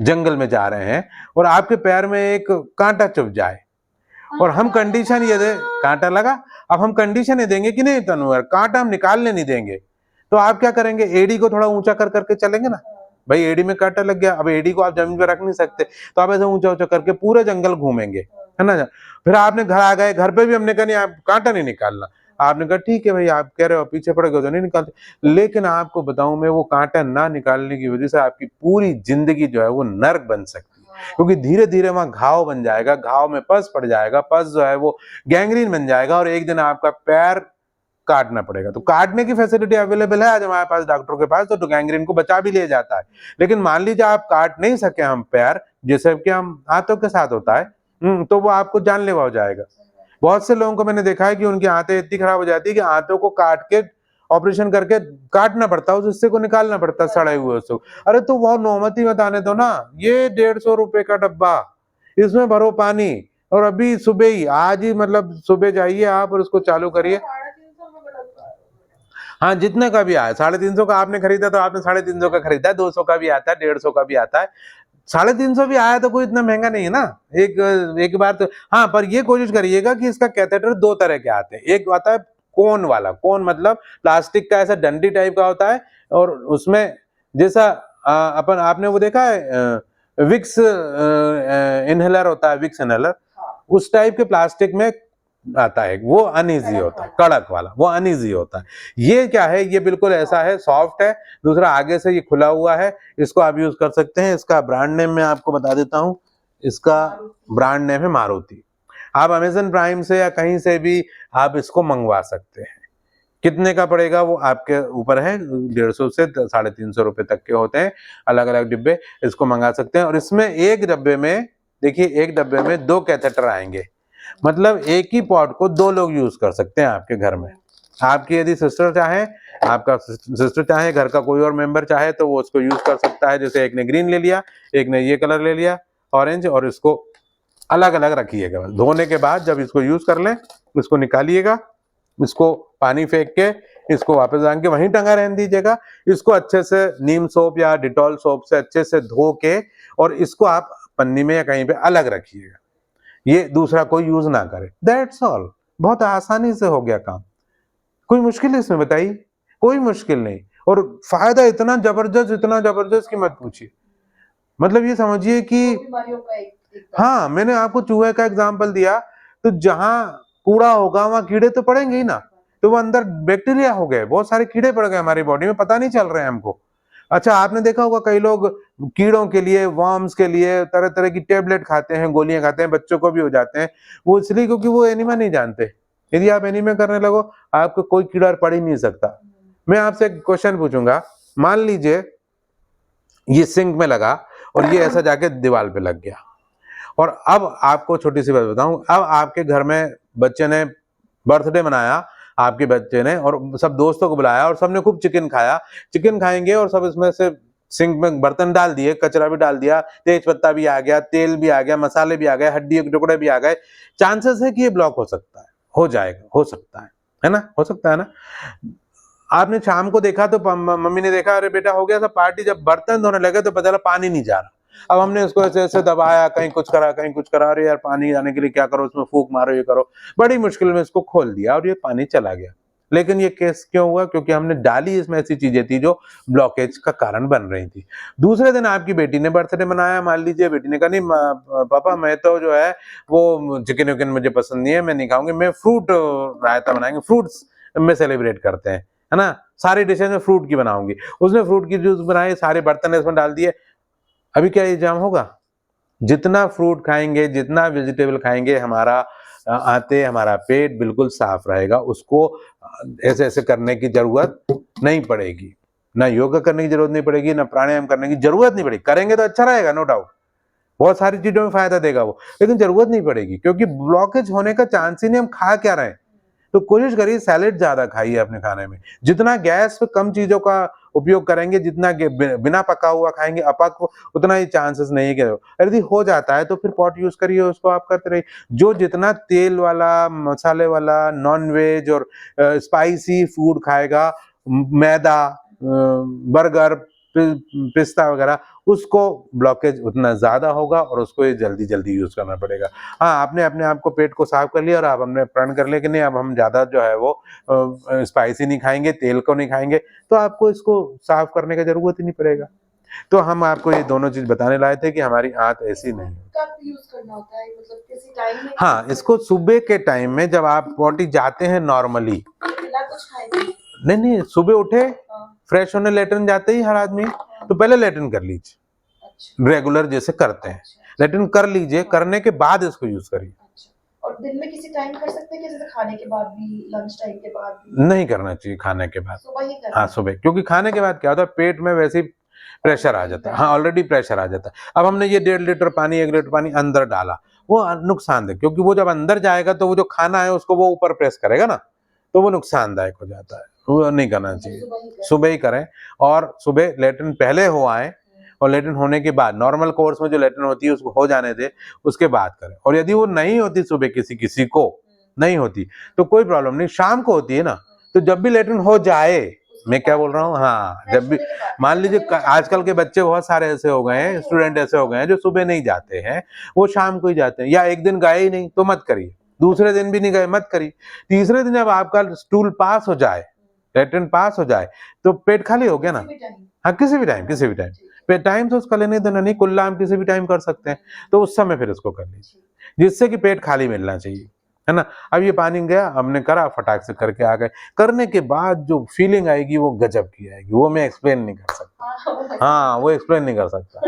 जंगल में जा रहे हैं और आपके पैर में एक कांटा चुभ जाए, और हम कंडीशन ये दे, कांटा लगा, अब हम कंडीशन ये देंगे कि नहीं तनुवर, कांटा हम निकालने नहीं देंगे, तो आप क्या करेंगे? एड़ी को थोड़ा ऊंचा कर करके चलेंगे ना, भाई एड़ी में कांटा लग गया, अब एड़ी को आप जमीन पर रख नहीं सकते, तो आप ऐसे ऊंचा ऊंचा करके पूरे जंगल घूमेंगे, है ना। फिर आपने घर आ गए, घर पे भी हमने कहा नहीं आप कांटा नहीं निकालना, आपने कहा ठीक है भाई, आप कह रहे हो पीछे पड़ गए तो नहीं निकालते। लेकिन आपको बताऊं मैं, वो कांटा ना निकालने की वजह से आपकी पूरी जिंदगी जो है वो नर्क बन सकती है, क्योंकि धीरे धीरे वहां घाव बन जाएगा, घाव में पस पड़ जाएगा, पस जो है वो गैंग्रीन बन जाएगा, और एक दिन आपका पैर काटना पड़ेगा। तो काटने की फैसिलिटी अवेलेबल है आज हमारे पास डॉक्टरों के पास, तो गैंग्रीन को बचा भी लिया जाता है। लेकिन मान लीजिए आप काट नहीं सके हम पैर, जैसे कि हम हाथों के साथ होता है, तो वो आपको जानलेवा हो जाएगा। बहुत से लोगों को मैंने देखा है कि उनकी आंतें इतनी खराब हो जाती है कि आंतों को काट के, ऑपरेशन करके काटना पड़ता है, उस हिस्से को निकालना पड़ता है, सड़े हुए उसको। अरे तो वो नौमती मत आने दो ना, ये 150 रुपए का डब्बा, इसमें भरो पानी, और अभी सुबह ही, आज ही मतलब सुबह जाइए आप और उसको चालू करिए। हाँ, जितने का भी आया, 350 का आपने खरीदा तो आपने 350 का खरीदा, 200 का भी आता है, 150 का भी आता है, 350 भी आया तो कोई इतना महंगा नहीं है ना। एक बार तो हाँ, पर ये कोशिश करिएगा कि इसका कैथेटर 2 तरह के आते हैं। एक आता है कोन वाला, कोन मतलब प्लास्टिक का ऐसा डंडी टाइप का होता है, और उसमें जैसा अपन, आपने वो देखा है विक्स इनहेलर होता है, विक्स इनहेलर, उस टाइप के प्लास्टिक में आता है, वो अनईजी होता है, कड़क वाला, वो अनईजी होता है। ये क्या है? ये बिल्कुल ऐसा है, सॉफ्ट है। दूसरा आगे से ये खुला हुआ है, इसको आप यूज कर सकते हैं। इसका ब्रांड नेम मैं आपको बता देता हूं, इसका ब्रांड नेम है मारुति। आप अमेजन प्राइम से या कहीं से भी आप इसको मंगवा सकते हैं। कितने का पड़ेगा वो आपके ऊपर है, 150 से 350 रुपए तक के होते हैं, अलग अलग डिब्बे, इसको मंगा सकते हैं। और इसमें एक डब्बे में देखिए, एक डब्बे में 2 कैथेटर आएंगे, मतलब एक ही पॉट को 2 लोग यूज कर सकते हैं आपके घर में। आपकी यदि सिस्टर चाहे, आपका सिस्टर चाहे, घर का कोई और मेंबर चाहे तो वो उसको यूज कर सकता है। जैसे एक ने ग्रीन ले लिया, एक ने ये कलर ले लिया ऑरेंज, और इसको अलग अलग रखिएगा। धोने के बाद जब इसको यूज कर लें, इसको निकालिएगा, इसको पानी फेंक के इसको वापस डाल के वहीं टंगा रहने दीजिएगा। इसको अच्छे से नीम सोप या डिटॉल सोप से अच्छे से धो के, और इसको आप पन्नी में या कहीं पे अलग रखिएगा, ये दूसरा कोई यूज ना करे। दैट्स ऑल, बहुत आसानी से हो गया काम। कोई मुश्किल है इसमें बताइए? कोई मुश्किल नहीं। और फायदा इतना जबरदस्त कि मत पूछिए। मतलब ये समझिए कि बीमारियों का एक हाँ, मैंने आपको चूहे का एग्जाम्पल दिया, तो जहां कूड़ा होगा वहां कीड़े तो पड़ेंगे ही ना, तो वो अंदर बैक्टीरिया हो गए, बहुत सारे कीड़े पड़ गए हमारी बॉडी में, पता नहीं चल रहे हैं हमको। अच्छा, आपने देखा होगा कई लोग कीड़ों के लिए, वर्म्स के लिए तरह तरह की टेबलेट खाते हैं, गोलियां खाते हैं, बच्चों को भी हो जाते हैं। वो इसलिए क्योंकि वो एनिमा नहीं जानते। यदि आप एनिमा करने लगो, आपको कोई कीड़ा पड़ ही नहीं सकता। मैं आपसे एक क्वेश्चन पूछूंगा, मान लीजिए ये सिंक में लगा और ये ऐसा जाके दीवार पे लग गया, और अब आपको छोटी सी बात बताऊं, अब आपके घर में बच्चे ने बर्थडे मनाया, आपके बच्चे ने, और सब दोस्तों को बुलाया और सबने खूब चिकन खाया। चिकन खाएंगे और सब इसमें से सिंक में बर्तन डाल दिए, कचरा भी डाल दिया, तेज पत्ता भी आ गया, तेल भी आ गया, मसाले भी आ गए, हड्डी के टुकड़े भी आ गए। चांसेस है कि ये ब्लॉक हो सकता है, हो जाएगा, हो सकता है ना, हो सकता है ना। आपने शाम को देखा तो मम्मी ने देखा, अरे बेटा हो गया सब पार्टी, जब बर्तन धोने लगे तो पता चला पानी नहीं जा रहा। अब हमने उसको ऐसे ऐसे दबाया, कहीं कुछ करा, कहीं कुछ करा, अरे यार पानी आने के लिए क्या करो, उसमें फूंक मारो, ये करो, बड़ी मुश्किल में इसको खोल दिया और ये पानी चला गया। लेकिन ये केस क्यों हुआ? क्योंकि हमने डाली इसमें ऐसी चीजें थी जो ब्लॉकेज का कारण बन रही थी। दूसरे दिन आपकी बेटी ने बर्थडे मनाया, मान लीजिए बेटी ने कहा, नहीं पापा मैं तो जो है वो चिकन विकन मुझे पसंद नहीं है, मैं नहीं खाऊंगी, मैं फ्रूट रायता बनाएंगे, फ्रूट्स में सेलिब्रेट करते हैं, है ना, सारी डिशेज में फ्रूट की बनाऊंगी। उसने फ्रूट की जूस बनाई, सारे बर्तन इसमें डाल दिए। अभी क्या ये जाम होगा? जितना फ्रूट खाएंगे, जितना वेजिटेबल खाएंगे, हमारा आते हमारा पेट बिल्कुल साफ रहेगा। उसको ऐसे ऐसे करने की जरूरत नहीं पड़ेगी, ना योगा करने की जरूरत नहीं पड़ेगी, ना प्राणायाम करने की जरूरत नहीं पड़ेगी। करेंगे तो अच्छा रहेगा, नो डाउट, बहुत सारी चीजों में फायदा देगा वो, लेकिन जरूरत नहीं पड़ेगी, क्योंकि ब्लॉकेज होने का चांस ही नहीं। हम खा क्या रहे हैं? तो कोशिश करिए सैलेड ज्यादा खाइए अपने खाने में। जितना गैस पे कम चीजों का उपयोग करेंगे, जितना बिना पका हुआ खाएंगे, अपक, उतना ही चांसेस नहीं है कि यदि हो जाता है तो फिर पॉट यूज करिए, उसको आप करते रहिए। जो जितना तेल वाला, मसाले वाला, नॉन वेज और स्पाइसी फूड खाएगा, मैदा, बर्गर, पिस्ता वगैरह, उसको ब्लॉकेज उतना ज्यादा होगा और उसको ये जल्दी जल्दी यूज करना पड़ेगा। हाँ, आपने अपने आप को पेट को साफ कर लिया और आप हमने प्रण कर लिया कि नहीं अब हम ज्यादा जो है वो स्पाइसी नहीं खाएंगे, तेल को नहीं खाएंगे, तो आपको इसको साफ करने का जरूरत ही नहीं पड़ेगा। तो हम आपको ये दोनों चीज बताने लाए थे कि हमारी आंत ऐसी नहीं है। कब यूज करना होता है, मतलब किसी टाइम में? हाँ, इसको सुबह के टाइम में जब आप पॉटी जाते हैं नॉर्मली, बिना कुछ खाए? नहीं, सुबह उठे, फ्रेश होने लेटरिन जाते ही हर आदमी, तो पहले लेटरिन कर लीजिए, रेगुलर जैसे करते हैं, लेटरिन कर लीजिए, करने के बाद इसको यूज करिए। और दिन में किसी टाइम कर सकते हैं, जैसे खाने के बाद भी, लंच टाइम के बाद भी? नहीं करना चाहिए खाने के बाद, सुबह ही करना? हाँ सुबह, क्योंकि खाने के बाद क्या होता है, पेट में वैसे ही प्रेशर आ जाता है। हाँ, ऑलरेडी प्रेशर आ जाता है। अब हमने ये 1.5 लीटर पानी, 1 लीटर पानी अंदर डाला, वो नुकसानदायक, क्योंकि वो जब अंदर जाएगा तो वो जो खाना है उसको वो ऊपर प्रेस करेगा ना, तो वो नुकसानदायक हो जाता है, वो नहीं करना चाहिए। सुबह ही करें, और सुबह लेटरिन पहले हो आए, और लेटरिन होने के बाद नॉर्मल कोर्स में जो लेटरिन होती है उसको हो जाने दे, उसके बाद करें। और यदि वो नहीं होती सुबह, किसी को नहीं होती, तो कोई प्रॉब्लम नहीं, शाम को होती है ना, तो जब भी लेटरिन हो जाए, मैं क्या बोल रहा हूँ, हाँ, जब भी, मान लीजिए आजकल के बच्चे बहुत सारे ऐसे हो गए हैं, स्टूडेंट ऐसे हो गए हैं जो सुबह नहीं जाते हैं, वो शाम को ही जाते हैं, या एक दिन गए ही नहीं तो मत करिए, दूसरे दिन भी नहीं गए मत करिए, तीसरे दिन जब आपका स्टूल पास हो जाए, लेटरिन पास हो जाए, तो पेट खाली हो गया ना। हाँ, किसी भी टाइम टाइम तो उसका लेने देना नहीं, कुल्ला हम किसी भी टाइम कर सकते हैं, तो उस समय फिर उसको कर लीजिए, जिससे कि पेट खाली मिलना चाहिए, है ना। अब ये पानी गया, हमने करा, फटाक से करके आ गए, करने के बाद जो फीलिंग आएगी वो गजब की आएगी, वो मैं एक्सप्लेन नहीं कर सकता। हाँ, वो एक्सप्लेन नहीं कर सकता,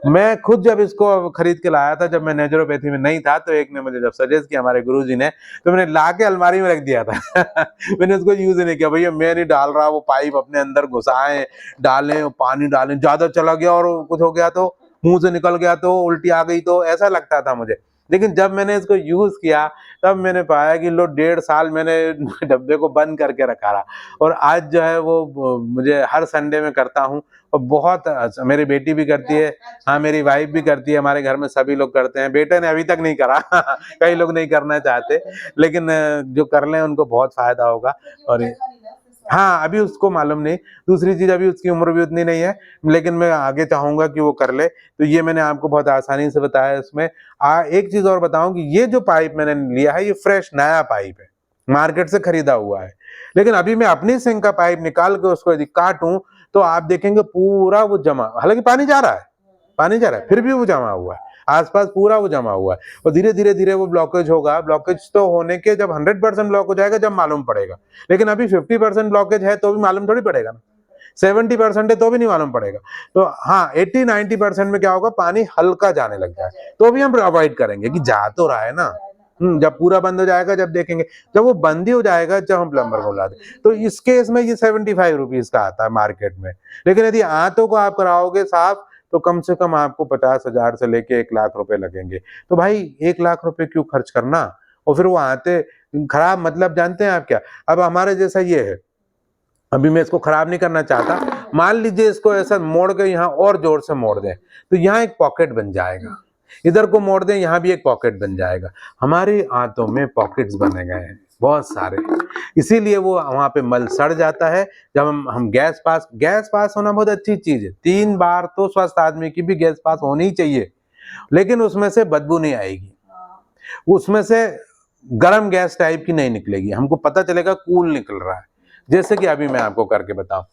मैं खुद जब इसको खरीद के लाया था, जब मैं नेचुरोपैथी में नहीं था, तो एक ने मुझे जब सजेस्ट किया हमारे गुरुजी ने, तो मैंने ला के अलमारी में रख दिया था। मैंने उसको यूज ही नहीं किया, भैया मैं नहीं डाल रहा, वो पाइप अपने अंदर घुसाएं, डालें, पानी डालें, ज्यादा चला गया और कुछ हो गया तो, मुंह से निकल गया तो, उल्टी आ गई तो, ऐसा लगता था मुझे। लेकिन जब मैंने इसको यूज किया, तब मैंने पाया कि लो 1.5 साल मैंने डब्बे को बंद करके रखा रहा, और आज जो है वो मुझे हर संडे में करता हूँ, और बहुत मेरी बेटी भी करती है, हाँ मेरी वाइफ भी करती है, हमारे घर में सभी लोग करते हैं। बेटे ने अभी तक नहीं करा कई लोग नहीं करना चाहते, लेकिन जो कर लें उनको बहुत फायदा होगा। और हाँ, अभी उसको मालूम नहीं। दूसरी चीज, अभी उसकी उम्र भी उतनी नहीं है, लेकिन मैं आगे चाहूंगा कि वो कर ले। तो ये मैंने आपको बहुत आसानी से बताया। इसमें एक चीज और बताऊं कि ये जो पाइप मैंने लिया है, ये फ्रेश नया पाइप है, मार्केट से खरीदा हुआ है। लेकिन अभी मैं अपनी सिंक का पाइप निकाल के उसको यदि काटूं, तो आप देखेंगे पूरा वो जमा, हालांकि पानी जा रहा है, पानी जा रहा है, फिर भी वो जमा हुआ है आसपास, पूरा वो जमा हुआ है। और धीरे धीरे धीरे वो ब्लॉकेज होगा। ब्लॉकेज तो होने के जब 100% ब्लॉक हो जाएगा, जब मालूम पड़ेगा। लेकिन अभी 50% ब्लॉकेज है तो भी मालूम थोड़ी पड़ेगा ना, 70% है तो भी नहीं मालूम पड़ेगा। तो हाँ, 80-90% में क्या होगा, पानी हल्का जाने लग जाए, तो भी हम अवॉइड करेंगे कि जा तो रहा है ना। जब पूरा बंद हो जाएगा, जब देखेंगे, जब वो बंद ही हो जाएगा, जब हम प्लम्बर को बुला दें, तो इस केस में ये 75 रुपीज का आता है मार्केट में। लेकिन यदि आंतों को आप कराओगे साफ, तो कम से कम आपको 50,000 से लेके 1 लाख रुपए लगेंगे। तो भाई 1 लाख रुपए क्यों खर्च करना, और फिर वो आते खराब, मतलब जानते हैं आप क्या, अब हमारे जैसा ये है, अभी मैं इसको खराब नहीं करना चाहता, मान लीजिए इसको ऐसा मोड़ के यहाँ और जोर से मोड़ दें, तो यहाँ एक पॉकेट बन जाएगा, इधर को मोड़ दें, यहाँ भी एक पॉकेट बन जाएगा। हमारे आंतों में पॉकेट्स बने गए हैं बहुत सारे, इसीलिए वो वहां पे मल सड़ जाता है। जब हम गैस पास होना बहुत अच्छी चीज है, 3 बार तो स्वस्थ आदमी की भी गैस पास होनी ही चाहिए, लेकिन उसमें से बदबू नहीं आएगी, उसमें से गर्म गैस टाइप की नहीं निकलेगी, हमको पता चलेगा कूल निकल रहा है। जैसे कि अभी मैं आपको करके बताऊं,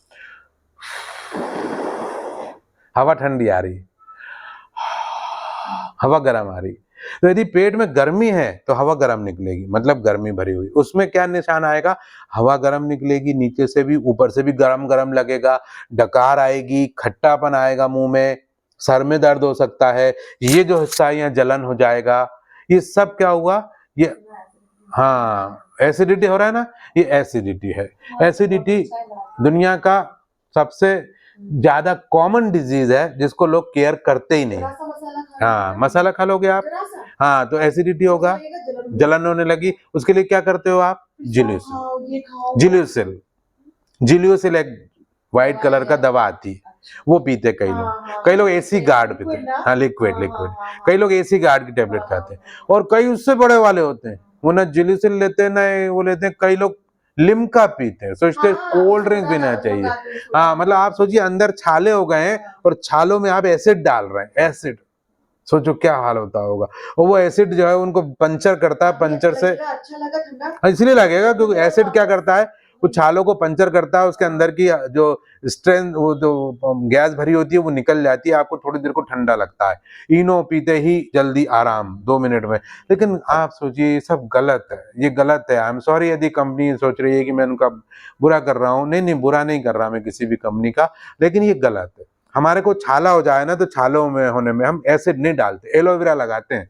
हवा ठंडी आ रही, हवा गर्म आ रही। तो यदि पेट में गर्मी है तो हवा गर्म निकलेगी, मतलब गर्मी भरी हुई। उसमें क्या निशान आएगा, हवा गर्म निकलेगी, नीचे से भी ऊपर से भी गरम गरम लगेगा, डकार आएगी, खट्टापन आएगा मुंह में, सर में दर्द हो सकता है, ये जो हिस्सा है यहाँ जलन हो जाएगा। ये सब क्या हुआ, ये हाँ एसिडिटी हो रहा है ना, ये एसिडिटी है। एसिडिटी दुनिया का सबसे ज्यादा कॉमन डिजीज है, जिसको लोग केयर करते ही नहीं। हाँ, मसाला खा लोगे आप, हाँ तो एसिडिटी होगा, जलन होने लगी। उसके लिए क्या करते हो आप, जिल्यूसिल एक व्हाइट कलर का दवा आती है, वो पीते कई लोग एसी गार्ड पीते, हाँ लिक्विड, कई लोग एसी गार्ड की टेबलेट खाते हैं, और कई उससे बड़े वाले होते हैं, वो ना जिल्यूसिल लेते हैं ना वो लेते हैं, कई लोग लिम्का पीते हैं, सोचते कोल्ड ड्रिंक पीना चाहिए। हाँ मतलब आप सोचिए, अंदर छाले हो गए हैं और छालों में आप एसिड डाल रहे हैं, एसिड, सोचो क्या हाल होता होगा। और वो एसिड जो है उनको पंचर करता है, पंचर से इसलिए लगेगा क्योंकि एसिड क्या करता है, वो छालों को पंचर करता है, उसके अंदर की जो स्ट्रेंथ, वो जो गैस भरी होती है वो निकल जाती है, आपको थोड़ी देर को ठंडा लगता है। इनो पीते ही जल्दी आराम 2 मिनट में। लेकिन आप सोचिए ये सब गलत है, ये गलत है। आई एम सॉरी यदि कंपनी सोच रही है कि मैं उनका बुरा कर रहा हूँ, नहीं बुरा नहीं कर रहा मैं किसी भी कंपनी का, लेकिन ये गलत है। हमारे को छाला हो जाए ना, तो छालों में होने में हम एसिड नहीं डालते, एलोवेरा लगाते हैं।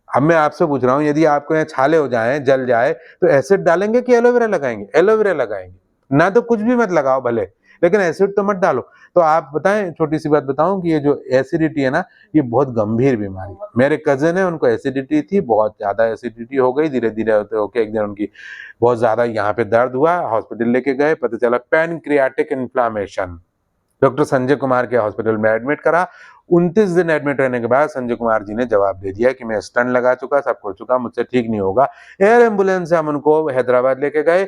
अब मैं आपसे पूछ रहा हूँ, यदि आपको यहाँ छाले हो जाए, जल जाए, तो एसिड डालेंगे कि एलोवेरा लगाएंगे, एलोवेरा लगाएंगे ना, तो कुछ भी मत लगाओ भले, लेकिन एसिड तो मत डालो। तो आप बताएं, छोटी सी बात बताऊं कि ये जो एसिडिटी है ना, ये बहुत गंभीर बीमारी। मेरे कजिन है, उनको एसिडिटी थी, बहुत ज्यादा एसिडिटी हो गई, धीरे धीरे होते होके एक दिन उनकी बहुत ज्यादा यहाँ पे दर्द हुआ, हॉस्पिटल लेके गए, पता चला pancreatic inflammation. Doctor Sanjay Kumar के हॉस्पिटल में एडमिट करा। 29 दिन एडमिट रहने के बाद संजय कुमार जी ने जवाब दे दिया कि मैं स्टंट लगा चुका, सब कर चुका, मुझसे ठीक नहीं होगा। एयर एम्बुलेंस से हम उनको हैदराबाद लेके गए।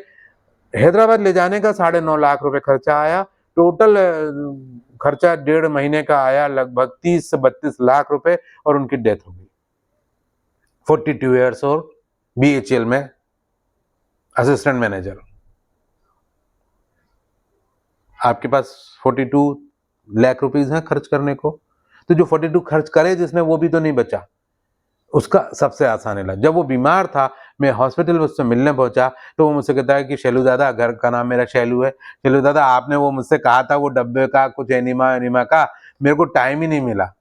हैदराबाद ले जाने का 9.5 लाख रुपए खर्चा आया। टोटल खर्चा 1.5 महीने का आया लगभग 30 से 32 लाख रुपए, और उनकी डेथ हो गई। 42 ईयर्स और BHEL में असिस्टेंट मैनेजर। आपके पास 42 लाख रुपीज हैं खर्च करने को, तो जो 42 खर्च करे जिसने, वो भी तो नहीं बचा। उसका सबसे आसान इलाज, जब वो बीमार था, मैं हॉस्पिटल में उससे मिलने पहुंचा, तो वो मुझसे कहता है कि शैलू दादा, घर का नाम मेरा शैलू है, शैलू दादा आपने वो मुझसे कहा था वो डब्बे का कुछ एनिमा का, मेरे को टाइम ही नहीं मिला।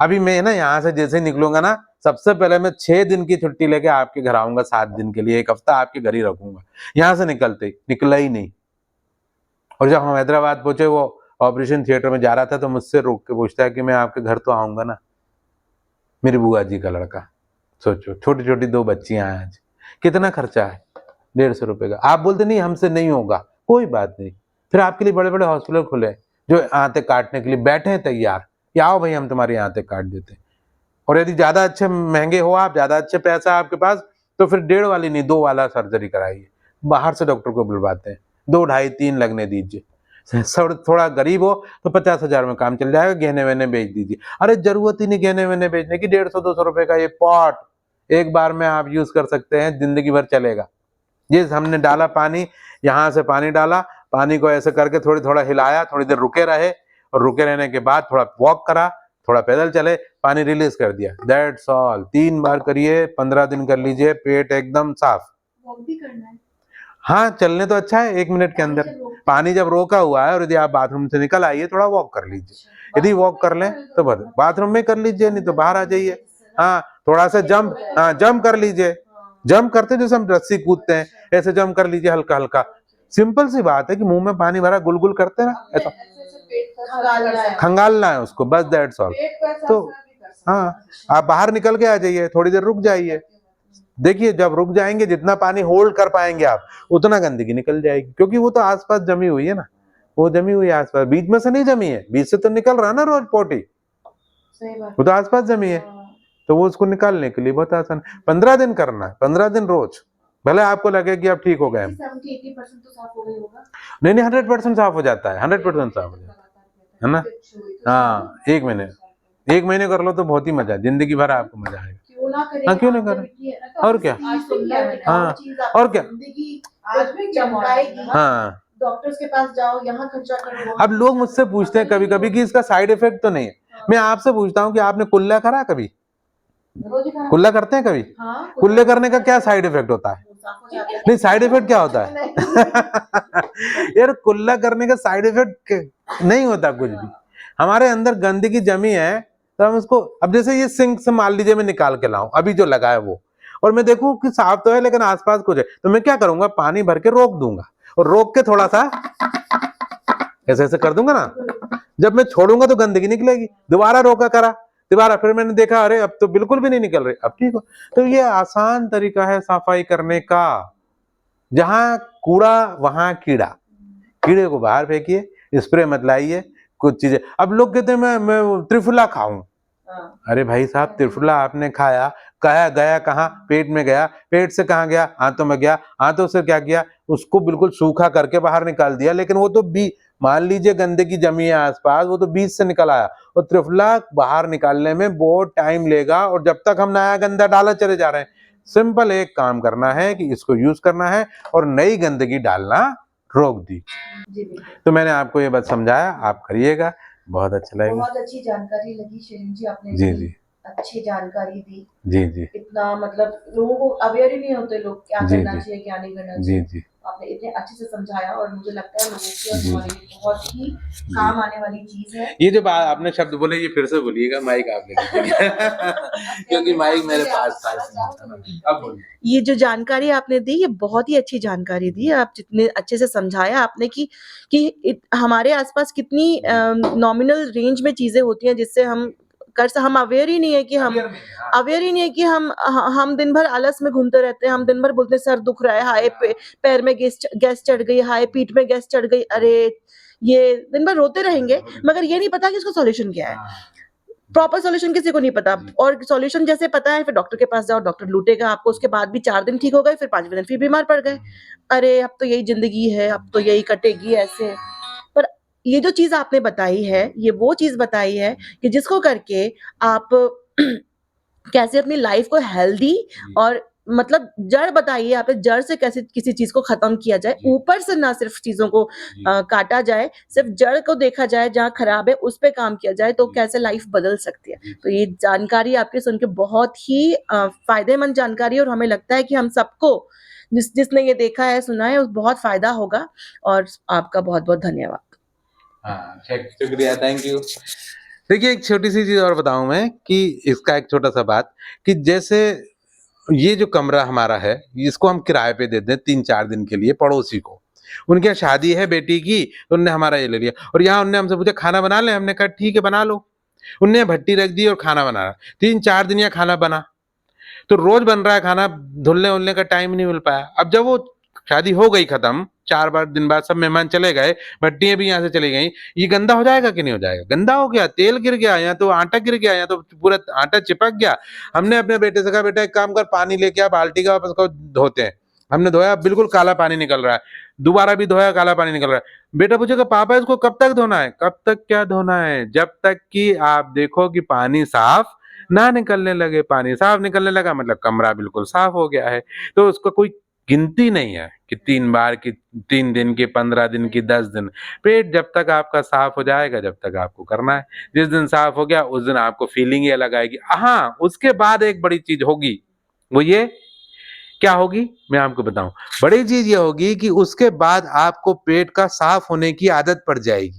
अभी मैं ना यहाँ से जैसे निकलूंगा ना, सबसे पहले मैं 6 दिन की छुट्टी लेके आपके घर आऊंगा, 7 दिन के लिए, 1 हफ्ता आपके घर ही रखूंगा। यहाँ से निकला ही नहीं। और जब हम हैदराबाद पहुंचे, वो ऑपरेशन थिएटर में जा रहा था तो मुझसे रोक के पूछता है कि मैं आपके घर तो आऊंगा ना। मेरी बुआ जी का लड़का, सोचो, छोटी छोटी 2 बच्चियां हैं। आज कितना खर्चा है, 150 रुपए का। आप बोलते नहीं हमसे नहीं होगा, कोई बात नहीं, फिर आपके लिए बड़े बड़े हॉस्पिटल खुले जो आंतें काटने के लिए बैठे हैं तैयार, कि आओ भाई हम तुम्हारी आंतें काट देते हैं। और यदि ज्यादा अच्छे महंगे हो आप, ज्यादा अच्छे पैसा आपके पास, तो फिर 1.5 वाली नहीं 2 वाला सर्जरी कराइए। बाहर से डॉक्टर को बुलवाते हैं, 2, ढाई, 3 लगने दीजिए। थोड़ा गरीब हो तो 50,000 में काम चल जाएगा, गहने वहने बेच दीजिए। अरे जरूरत ही नहीं गहने वहने बेचने की, 150-200 रुपए का ये पॉट एक बार में आप यूज कर सकते हैं, जिंदगी भर चलेगा। ये हमने डाला पानी, यहाँ से पानी डाला, पानी को ऐसे करके थोड़ा हिलाया, थोड़ी देर रुके रहे, और रुके रहने के बाद थोड़ा वॉक करा, थोड़ा पैदल चले, पानी रिलीज कर दिया, दैट्स ऑल। 3 बार करिए, 15 दिन कर लीजिए, पेट एकदम साफ। वॉक भी करना है? हाँ, चलने तो अच्छा है 1 मिनट के अंदर। पानी जब रोका हुआ है और यदि आप बाथरूम से निकल आइए, थोड़ा वॉक कर लीजिए। यदि वॉक कर लें तो बस, बाथरूम में कर लीजिए, नहीं तो बाहर आ जाइए। हाँ, थोड़ा सा जंप, हाँ जंप कर लीजिए, जंप करते जैसे हम रस्सी कूदते हैं, ऐसे जंप कर लीजिए हल्का हल्का। सिंपल सी बात है कि मुंह में पानी भरा गुलगुल करते ना, ऐसा खंगालना है उसको, बस दैट्स ऑल। तो हाँ, आप बाहर निकल के आ जाइए, थोड़ी देर रुक जाइए। देखिए जब रुक जाएंगे, जितना पानी होल्ड कर पाएंगे आप, उतना गंदगी निकल जाएगी, क्योंकि वो तो आसपास जमी हुई है ना, वो जमी हुई है आसपास, बीच में से नहीं जमी है, बीच से तो निकल रहा है ना रोज पोटी, वो तो आसपास जमी है। तो वो उसको निकालने के लिए बहुत आसान, 15 दिन करना है, 15 दिन रोज, भले आपको लगे कि आप ठीक हो गए। 70-80% तो साफ हो गई होगा? नहीं नहीं, 100% साफ हो जाता है, 100% साफ हो जाता है ना। हाँ, 1 महीने कर लो तो बहुत ही मजा है, जिंदगी भर आपको मजा आएगा। क्यों ना करें? हाँ, क्यों ना करें, और क्या। हाँ, और क्या। हाँ, डॉक्टर्स के पास जाओ, यहाँ खर्चा करो। अब लोग मुझसे पूछते हैं कभी कभी कि इसका साइड इफेक्ट तो नहीं है। मैं आपसे पूछता हूँ कि आपने कुल्ला करा कभी? कुल्ला करते हैं कभी? कुल्ले करने का क्या साइड इफेक्ट होता है? नहीं, साइड इफेक्ट क्या होता है? यार, कुल्ला करने का साइड इफेक्ट नहीं होता कुछ भी। हमारे अंदर गंदगी जमी है, तो हम उसको, अब जैसे ये सिंक से मान लीजिए मैं निकाल के लाऊं, अभी जो लगा है वो, और मैं देखूं कि साफ तो है लेकिन आसपास कुछ है, तो मैं क्या करूंगा, पानी भर के रोक दूंगा, और रोक के थोड़ा सा ऐसे ऐसे कर दूंगा ना, जब मैं छोड़ूंगा तो गंदगी निकलेगी। दोबारा रोका करा, दोबारा, फिर मैंने देखा अरे अब तो बिल्कुल भी नहीं निकल रही, अब ठीक हो। तो ये आसान तरीका है सफाई करने का। जहां कूड़ा वहां कीड़ा, कीड़े को बाहर फेंकिए, स्प्रे मत लाइए। कुछ चीजें, अब लोग कहते हैं मैं त्रिफला खाऊं। अरे भाई साहब, त्रिफला आपने खाया, कहा गया कहाँ? पेट में गया, पेट से कहाँ गया? हाथों में गया, हाथों से क्या किया? उसको बिल्कुल सूखा करके बाहर निकाल दिया, लेकिन वो तो बी, मान लीजिए गंदगी जमी है आसपास, वो तो बीज से निकल आया, और त्रिफला बाहर निकालने में बहुत टाइम लेगा, और जब तक हम नया गंदा डाला चले जा रहे हैं। सिंपल एक काम करना है कि इसको यूज करना है और नई गंदगी डालना रोक दी। तो मैंने आपको ये बात समझाया, आप करिएगा, बहुत अच्छा लगेगा। बहुत अच्छी जानकारी लगी शेरिन जी, आपने जी जी, अच्छी जानकारी दी। जी जी, इतना मतलब लोगों को अवेयर ही नहीं होते लोग, क्या जी करना जी, चाहिए क्या नहीं करना जी चाहिए। जी, आपने इतने अच्छे से समझाया, और मुझे लगता है लोगों की और जी हमारे लिए बहुत ही काम आने वाली चीज है। ये जो बात आपने शब्द बोले, ये फिर से बोलिएगा, माइक आप ले लीजिए। क्योंकि माइक मेरे पास था। अब बोलिए। ये जो जानकारी आपने दी, ये बहुत ही अच्छी जानकारी दी। आप जितने अच्छे से समझाया आपने कि हमारे आसपास कितनी नॉमिनल रेंज में चीजें होती हैं जिससे हम हम अवेयर ही नहीं है कि हम दिन भर आलस में घूमते रहते हैं। हम दिन भर बोलते हैं सर दुख रहा है, हाय पैर में गैस चढ़ गई, हाय पीठ में गैस चढ़ गई, अरे ये दिन भर रोते रहेंगे, मगर ये नहीं पता कि इसका सॉल्यूशन क्या है। प्रॉपर सॉल्यूशन किसी को नहीं पता, और सॉल्यूशन जैसे पता है फिर डॉक्टर के पास जाओ, डॉक्टर लूटेगा आपको, उसके बाद भी 4 दिन ठीक हो गए, फिर 5वें दिन फिर बीमार पड़ गए। अरे अब तो यही जिंदगी है, अब तो यही कटेगी ऐसे। पर ये जो चीज आपने बताई है, ये वो चीज बताई है कि जिसको करके आप कैसे अपनी लाइफ को हेल्दी और मतलब जड़ बताइए, आपने जड़ से कैसे किसी चीज को खत्म किया जाए, ऊपर से ना सिर्फ चीजों को काटा जाए, सिर्फ जड़ को देखा जाए, जहाँ खराब है उस पे काम किया जाए, तो कैसे लाइफ बदल सकती है। तो ये जानकारी आपकी सुन के बहुत ही फायदेमंद जानकारी है, और हमें लगता है कि हम सबको जिसने ये देखा है सुना है, उस बहुत फायदा होगा। और आपका बहुत बहुत धन्यवाद। हाँ, शुक्रिया, थैंक यू। देखिए एक छोटी सी चीज और बताऊं मैं कि इसका एक छोटा सा बात कि जैसे ये जो कमरा हमारा है इसको हम किराए पे देते हैं 3-4 दिन के लिए पड़ोसी को। उनके यहाँ शादी है बेटी की तो उनने हमारा ये ले लिया और यहाँ उनने हमसे पूछा खाना बना ले, हमने कहा ठीक है बना लो। उनने भट्टी रख दी और खाना बना रहा 3-4 दिन यहाँ खाना बना। तो रोज बन रहा है खाना, धुलने उलने का टाइम नहीं मिल पाया। अब जब वो शादी हो गई खत्म, 4 दिन बाद सब मेहमान चले गए, भट्टियां भी यहाँ से चली गई, ये गंदा हो जाएगा कि नहीं हो जाएगा? गंदा हो गया, तेल गिर गया, या तो आटा गिर गया, या तो पूरा आटा चिपक गया। हमने अपने बेटे से कहा बेटा एक काम कर, पानी लेके आ बाल्टी का, वापस को धोते हैं। हमने धोया, बिल्कुल काला पानी निकल रहा है। दोबारा भी धोया, काला पानी निकल रहा है। बेटा पूछेगा पापा इसको कब तक धोना है? कब तक क्या धोना है? जब तक कि आप देखो कि पानी साफ ना निकलने लगे। पानी साफ निकलने लगा मतलब कमरा बिल्कुल साफ हो गया है। तो उसका कोई गिनती नहीं है कि 3 बार की, 3 दिन की, 15 दिन की, 10 दिन। पेट जब तक आपका साफ हो जाएगा जब तक आपको करना है। जिस दिन साफ हो गया उस दिन आपको फीलिंग ही अलग आएगी। हाँ, उसके बाद एक बड़ी चीज होगी, वो ये क्या होगी मैं आपको बताऊं। बड़ी चीज ये होगी कि उसके बाद आपको पेट का साफ होने की आदत पड़ जाएगी।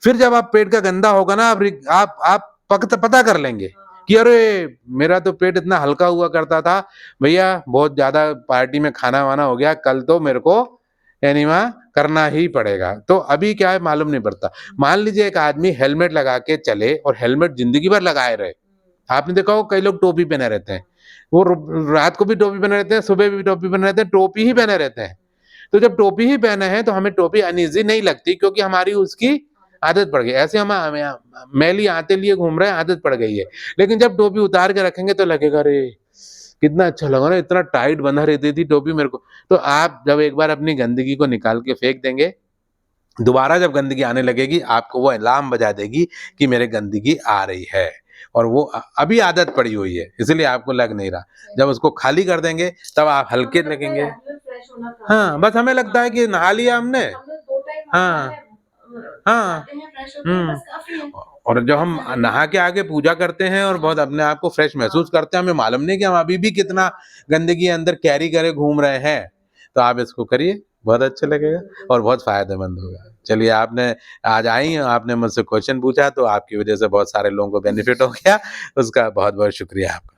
फिर जब आप पेट का गंदा होगा ना, आप पता कर लेंगे कि अरे मेरा तो पेट इतना हल्का हुआ करता था भैया, बहुत ज्यादा पार्टी में खाना वाना हो गया, कल तो मेरे को एनिमा करना ही पड़ेगा। तो अभी क्या है मालूम नहीं पड़ता। मान लीजिए एक आदमी हेलमेट लगा के चले और हेलमेट जिंदगी भर लगाए रहे। आपने देखा हो कई लोग टोपी पहने रहते हैं, वो रात को भी टोपी पहने रहते हैं, सुबह भी टोपी पहने रहते हैं, टोपी ही पहने रहते हैं। तो जब टोपी ही पहने हैं तो हमें टोपी अनईजी नहीं लगती, क्योंकि हमारी उसकी आदत पड़ गई। ऐसे हम मैली आते लिए घूम रहे हैं, आदत पड़ गई है। लेकिन जब टोपी उतार के रखेंगे तो लगेगा अरे कितना अच्छा लगा ना, इतना टाइट बंधा रहती थी टोपी मेरे को। तो आप जब एक बार अपनी गंदगी को निकाल के फेंक देंगे, दोबारा जब गंदगी आने लगेगी आपको वो अलार्म बजा देगी कि मेरे गंदगी आ रही है। और वो अभी आदत पड़ी हुई है इसलिए आपको लग नहीं रहा। जब उसको खाली कर देंगे तब आप हल्के लगेंगे। हाँ, बस हमें लगता है कि नहा लिया हमने। हाँ हाँ। और जब हम नहा के आगे पूजा करते हैं और बहुत अपने आप को फ्रेश महसूस करते हैं, हमें मालूम नहीं कि हम अभी भी कितना गंदगी अंदर कैरी करे घूम रहे हैं। तो आप इसको करिए, बहुत अच्छा लगेगा और बहुत फायदेमंद होगा। चलिए, आपने आज आई, आपने मुझसे क्वेश्चन पूछा तो आपकी वजह से बहुत सारे लोगों को बेनिफिट हो गया, उसका बहुत बहुत शुक्रिया आपका।